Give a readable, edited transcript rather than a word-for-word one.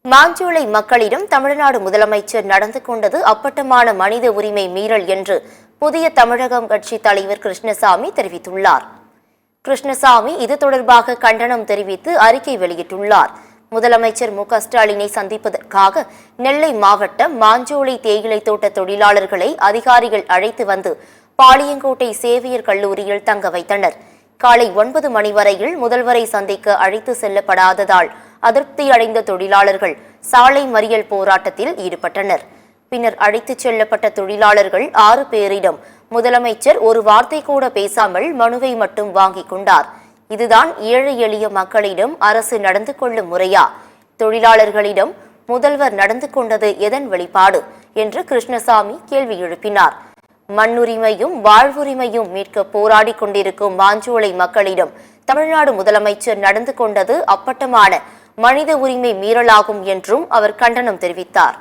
மாஞ்சோலை மக்களிடம் தமிழ்நாடு முதலமைச்சர் நடந்து கொண்டது அப்பட்டமான மனித உரிமை மீறல் என்று புதிய தமிழகம் கட்சி தலைவர் கிருஷ்ணசாமி தெரிவித்துள்ளார். கிருஷ்ணசாமி இது தொடர்பாக கண்டனம் தெரிவித்து அறிக்கை வெளியிட்டுள்ளார். முதலமைச்சர் மு.க.ஸ்டாலினை சந்திப்பதற்காக நெல்லை மாவட்டம் மாஞ்சோலை தேயிலை தோட்ட தொழிலாளர்களை அதிகாரிகள் அழைத்து வந்து பாளையங்கோட்டை சேவியர் கல்லூரியில் தங்க வைத்தனர். காலை 9 மணி வரையில் முதல்வரை சந்திக்க அழைத்து செல்லப்படாததால் அதிருப்தி அடைந்த தொழிலாளர்கள் சாலை மறியல் போராட்டத்தில் ஈடுபட்டனர். பின்னர் அழைத்துச் செல்லப்பட்ட தொழிலாளர்கள் 6 பேரிடம் முதலமைச்சர் ஒரு வார்த்தை கூட பேசாமல் மனுவை மட்டும் வாங்கிக் கொண்டார். இதுதான் ஏழை எளிய மக்களிடம் அரசு நடந்து கொள்ளும் முறையா? தொழிலாளர்களிடம் முதல்வர் நடந்து கொண்டது எதன் வெளிப்பாடு என்று கிருஷ்ணசாமி கேள்வி எழுப்பினார். மண்ணுரிமையும் வாழ்வுரிமையும் மீட்க போராடி கொண்டிருக்கும் மாஞ்சோலை மக்களிடம் தமிழ்நாடு முதலமைச்சர் நடந்து கொண்டது அப்பட்டமான மனித உரிமை மீறலாகும் என்றும் அவர் கண்டனம் தெரிவித்தார்.